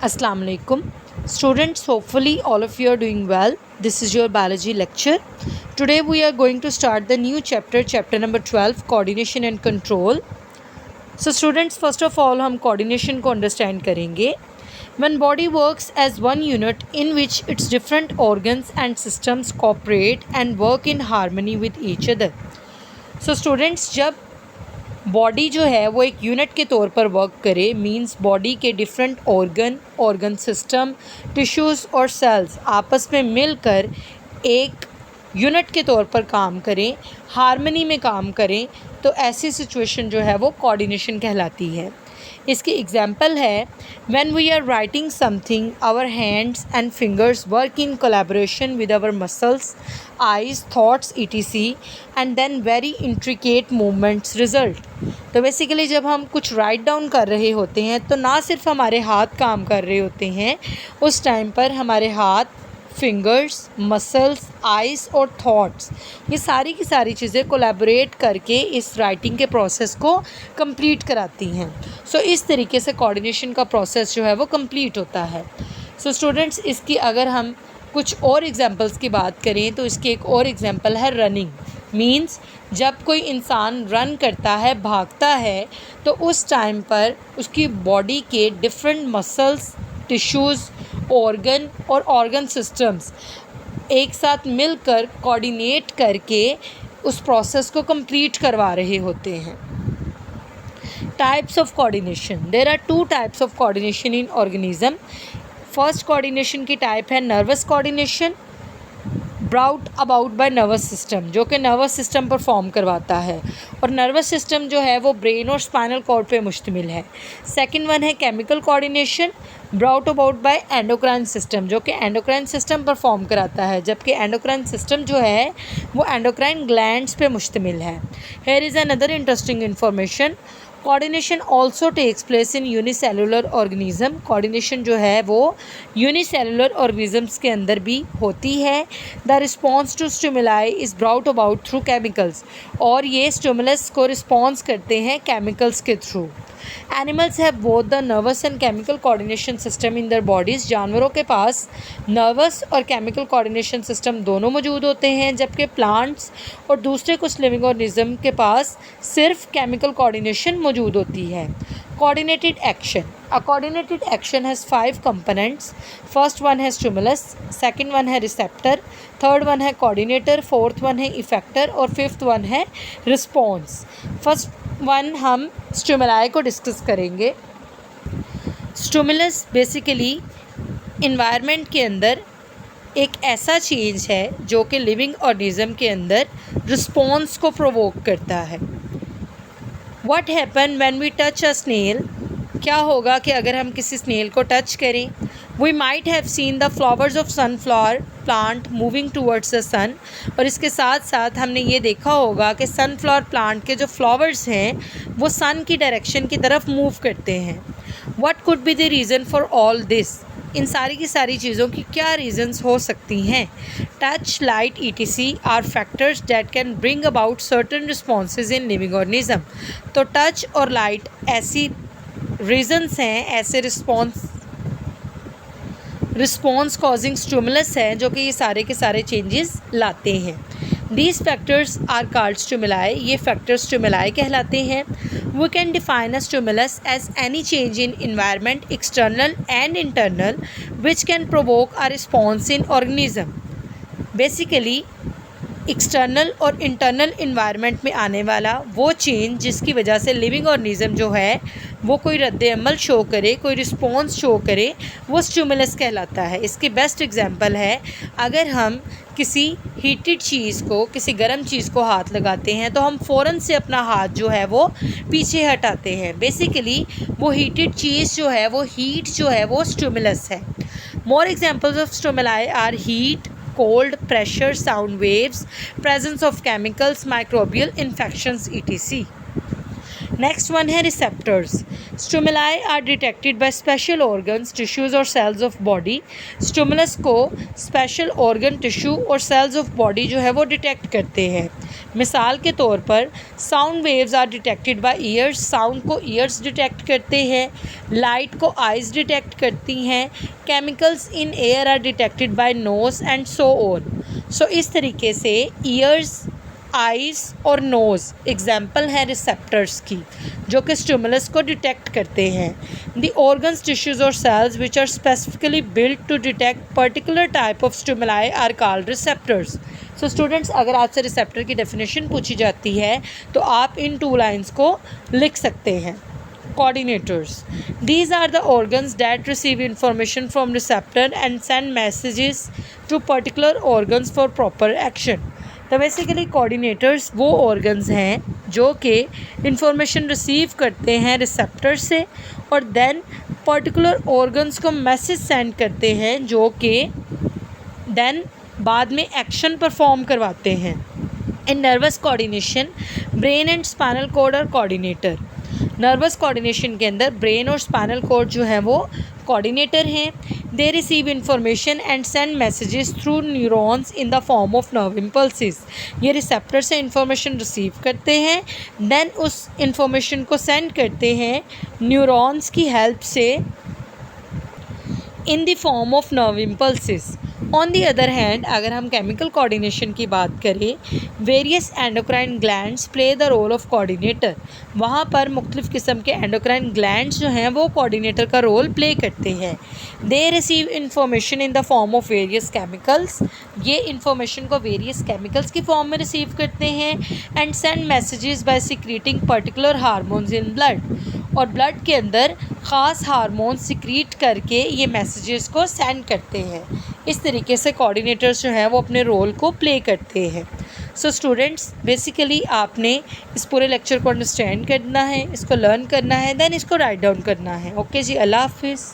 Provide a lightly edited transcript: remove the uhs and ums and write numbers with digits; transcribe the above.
Assalamu alaikum. Students, hopefully all of you are doing well. This is your biology lecture. Today we are going to start the new chapter, chapter number 12, coordination and control. So students, first of all हम coordination को understand करेंगे. When body works as one unit in which its different organs and systems cooperate and work in harmony with each other. So students, जब body जो है वो एक unit के तौर पर वर्क करे मींस बॉडी के डिफरेंट ऑर्गन सिस्टम टिश्यूज़ और सेल्स आपस में मिलकर एक यूनिट के तौर पर काम करें, हार्मनी में काम करें, तो ऐसी सिचुएशन जो है वो कोऑर्डिनेशन कहलाती है. इसकी एग्जांपल है when we are writing something our hands and fingers work in collaboration with our muscles, eyes, thoughts etc and then very intricate movements result. तो बेसिकली जब हम कुछ राइट डाउन कर रहे होते हैं तो ना सिर्फ हमारे हाथ काम कर रहे होते हैं, उस टाइम पर हमारे हाथ, फिंगर्स, मसल्स, आइज़ और थॉट्स, ये सारी की सारी चीज़ें कोलैबोरेट करके इस राइटिंग के प्रोसेस को कंप्लीट कराती हैं. सो इस तरीके से कोऑर्डिनेशन का प्रोसेस जो है वो कंप्लीट होता है. सो स्टूडेंट्स, इसकी अगर हम कुछ और एग्जांपल्स की बात करें तो इसकी एक और एग्जांपल है रनिंग. मींस जब कोई इंसान रन करता है, भागता है, तो उस टाइम पर उसकी बॉडी के डिफरेंट मसल्स, टिश्यूज़, ऑर्गन और ऑर्गन सिस्टम्स एक साथ मिलकर कोऑर्डिनेट करके उस प्रोसेस को कंप्लीट करवा रहे होते हैं. Types of coordination. There are two types of coordination in organism. First coordination की टाइप है nervous coordination, brought about by nervous system, जो कि नर्वस सिस्टम पर फॉर्म करवाता है, और नर्वस सिस्टम जो है वो ब्रेन और स्पाइनल कॉर्ड पे मुश्तमिल है. सेकंड वन है chemical coordination, brought about bye endocrine system, जो कि एंडोक्राइन सिस्टम पर फॉर्म कराता है, जबकि एंडोक्राइन सिस्टम जो है वो एंडोक्राइन ग्लैंड्स पे मुश्तमिल है. Here is another interesting information. Coordination also takes place in unicellular organism. Coordination जो है वो यूनिसेलुलर ऑर्गेनिजम्स के अंदर भी होती है. The response to stimuli is brought about through chemicals, और ये स्टिमुलस को रिस्पॉन्स करते हैं केमिकल्स के through. Animals have both the nervous and chemical coordination system in their bodies. जानवरों के पास नर्वस और केमिकल कोऑर्डिनेशन सिस्टम दोनों मौजूद होते हैं, जबकि प्लांट्स और दूसरे कुछ लिविंग ऑर्गेनिज्म के पास सिर्फ केमिकल कोऑर्डिनेशन मौजूद होती है. Coordinated action. A coordinated action has 5 components. First one है स्टिमुलस, सेकंड वन है रिसेप्टर, थर्ड वन है कोऑर्डिनेटर, फोर्थ वन है इफेक्टर और फिफ्थ वन है रिस्पॉन्स. फर्स्ट वन हम स्टिमुलाई को डिस्कस करेंगे. स्टिमुलस बेसिकली इन्वायरमेंट के अंदर एक ऐसा चेंज है जो कि लिविंग ऑर्गेनिज्म के अंदर रिस्पॉन्स को प्रोवोक करता है. What happen when we touch a snail. क्या होगा कि अगर हम किसी स्नेल को टच करें. We might have seen the flowers of sunflower plant moving towards the sun, और इसके साथ साथ हमने ये देखा होगा कि सनफ्लावर प्लांट के जो फ्लावर्स हैं वो सन की डायरेक्शन की तरफ मूव करते हैं. What could be the reason for all this. इन सारी की सारी चीज़ों की क्या रीज़न्स हो सकती हैं. Touch, light etc are factors that can bring about certain responses in living organism. तो टच और लाइट ऐसी रीज़न्स हैं, ऐसे रिस्पॉन्स कॉजिंग स्टिमुलस हैं जो कि ये सारे के सारे चेंजेस लाते हैं. These factors are called stimuli. ये फैक्टर्स स्टिमुलाई कहलाते हैं. We can define a stimulus as any change in environment external and internal which can provoke a response in organism. Basically external और इंटरनल इन्वायरमेंट में आने वाला वो change जिसकी वजह से लिविंग ऑर्गेनिज्म जो है वो कोई रद्द अमल शो करे, कोई रिस्पॉन्स शो करे, वो स्टिमुलस कहलाता है. इसकी बेस्ट एग्जांपल है अगर हम किसी हीटेड चीज़ को, किसी गर्म चीज़ को हाथ लगाते हैं तो हम फ़ौरन से अपना हाथ जो है वो पीछे हटाते हैं. बेसिकली वो हीटेड चीज़ जो है वो हीट जो है वो स्टिमुलस है. More examples of stimuli are heat, cold, pressure, sound waves, presence of chemicals, microbial infections etc. Next one है receptors. Stimuli are detected by special organs, tissues और सेल्स ऑफ बॉडी। स्टिमुलस को special organ, tissue और cells of body जो है वो detect करते हैं। मिसाल के तौर पर sound waves are detected by ears, sound को ईयर्स डिटेक्ट करते हैं, लाइट को आइज़ डिटेक्ट करती हैं, chemicals in air are detected by nose and so on. So इस तरीके से ईयर्स, आइज़ और नोज़ एग्जाम्पल है रिसेप्टर्स की जो कि स्टिमुलस को डिटेक्ट करते हैं। द ऑर्गन्स, टिश्यूज़ और cells which are specifically built to detect particular type of stimuli are called receptors. So students, अगर आपसे रिसेप्टर की डेफिनेशन पूछी जाती है तो आप इन 2 लाइन्स को लिख सकते हैं। Coordinators. These are the organs that receive information from receptor and send messages to particular organs for proper action. तो बेसिकली कोऑर्डिनेटर्स वो ऑर्गन्स हैं जो कि इंफॉर्मेशन रिसीव करते हैं रिसेप्टर से और देन पर्टिकुलर ऑर्गन्स को मैसेज सेंड करते हैं जो कि देन बाद में एक्शन परफॉर्म करवाते हैं। In nervous coordination, brain and spinal cord और कोऑर्डिनेटर। नर्वस कोऑर्डिनेशन के अंदर ब्रेन और स्पाइनल कॉर्ड जो है वो कोऑर्डिनेटर हैं। They receive information and send messages through neurons in the form of nerve impulses. ये रिसेप्टर से इंफॉर्मेशन रिसीव करते हैं, देन उस इंफॉर्मेशन को सेंड करते हैं न्यूरॉन्स की हेल्प से in the form of nerve impulses. On the other hand, अगर हम केमिकल कोऑर्डिनेशन की बात करें, various endocrine glands play the role of coordinator. वहाँ पर मुख्तलिफ़ किस्म के एंडोक्राइन ग्लैंड्स जो हैं वो कोऑर्डिनेटर का रोल प्ले करते हैं। They receive information in the form of various chemicals. ये इंफॉर्मेशन को वेरियस केमिकल्स की फॉर्म में रिसीव करते हैं and send messages bye secreting particular hormones in blood. और ब्लड के अंदर ख़ास हार्मोन सिक्रीट करके ये मैसेजेस को सेंड करते हैं। इस तरीके से कोऑर्डिनेटर्स जो हैं वो अपने रोल को प्ले करते हैं। सो स्टूडेंट्स, बेसिकली आपने इस पूरे लेक्चर को अंडरस्टैंड करना है, इसको लर्न करना है, देन इसको राइट डाउन करना है। ओके जी, अल्लाह हाफिज़।